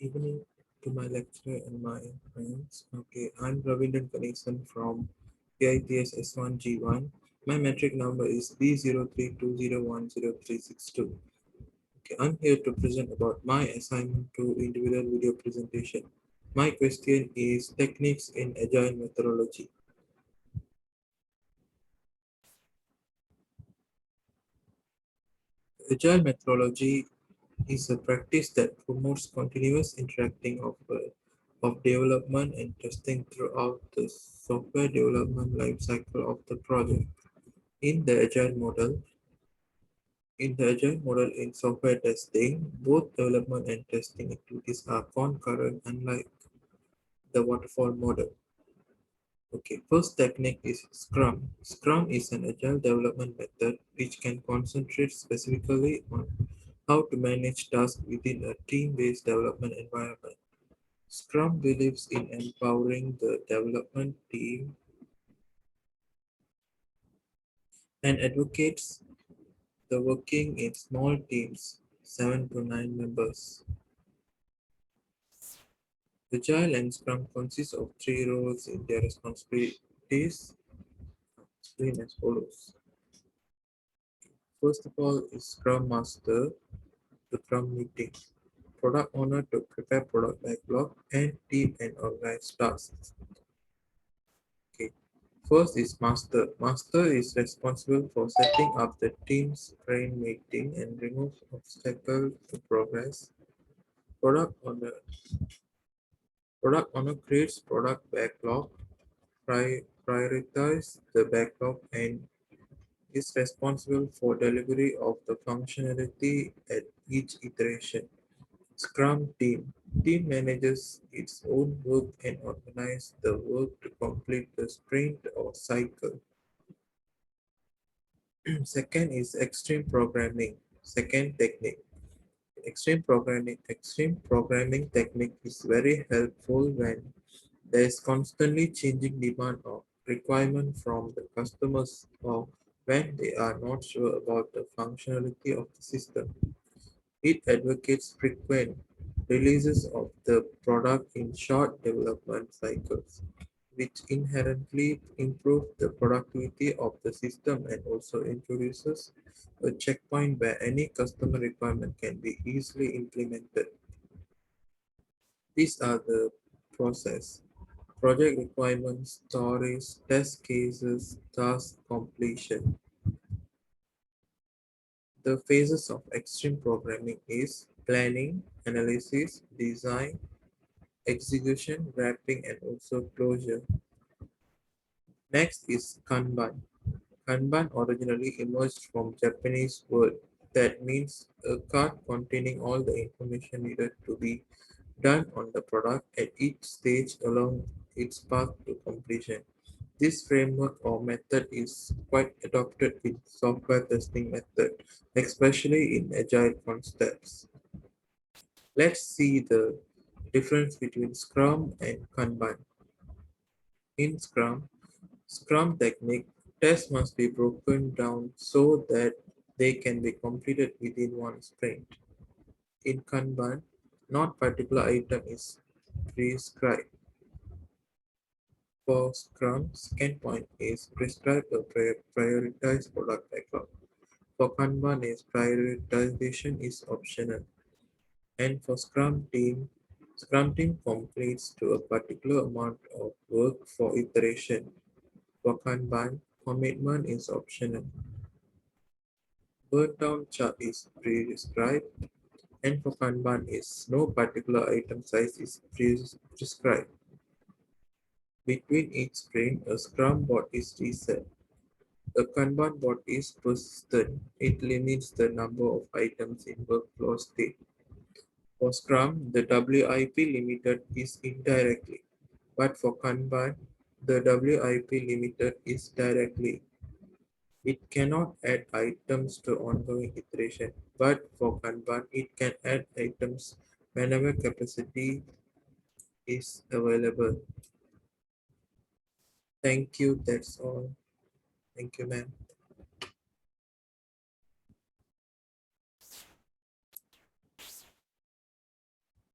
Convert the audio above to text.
Evening to my lecturer and my friends. Okay, I'm Ravindran Ganesan from PITS S1G1. My metric number is B0320100362. Okay, I'm here to present about my assignment to individual video presentation. My question is techniques in Agile methodology. Agile methodology is a practice that promotes continuous interacting of development and testing throughout the software development lifecycle of the project. In the agile model in software testing, both development and testing activities are concurrent, unlike the waterfall model. Okay, first technique is Scrum. Scrum is an agile development method which can concentrate specifically on how to manage tasks within a team-based development environment. Scrum believes in empowering the development team and advocates the working in small teams, 7 to 9 members. Agile and Scrum consist of three roles in their responsibilities, explained as follows. First of all is Scrum Master, the Scrum meeting. Product owner to prepare product backlog and team and organize tasks. Okay. First is Master. Master is responsible for setting up the team's sprint meeting and remove obstacles to progress. Product owner. Product owner creates product backlog, prioritize the backlog, and is responsible for delivery of the functionality at each iteration. Scrum team. Team manages its own work and organizes the work to complete the sprint or cycle. Second is extreme programming. Second technique. Extreme programming technique is very helpful when there is constantly changing demand or requirement from the customers or when they are not sure about the functionality of the system. It advocates frequent releases of the product in short development cycles, which inherently improve the productivity of the system and also introduces a checkpoint where any customer requirement can be easily implemented. These are the process. Project requirements, stories, test cases, task completion. The phases of extreme programming is planning, analysis, design, execution, wrapping, and also closure. Next is Kanban. Kanban originally emerged from Japanese word that means a card containing all the information needed to be done on the product at each stage along its path to completion. This framework or method is quite adopted in software testing method, especially in agile concepts. Let's see the difference between Scrum and Kanban. In Scrum technique, tests must be broken down so that they can be completed within one sprint. In Kanban, not particular item is prescribed. For Scrum, second point is prescribe a prioritized product backlog. For Kanban is prioritization is optional. And for Scrum team completes to a particular amount of work for iteration. For Kanban, commitment is optional. Burn down chart is prescribed, and for Kanban is no particular item size is prescribed. Between each sprint, a Scrum board is reset. A Kanban board is persistent. It limits the number of items in workflow state. For Scrum, the WIP limited is indirectly, but for Kanban, the WIP limited is directly. It cannot add items to ongoing iteration, but for Kanban, it can add items whenever capacity is available. Thank you. That's all. Thank you, ma'am.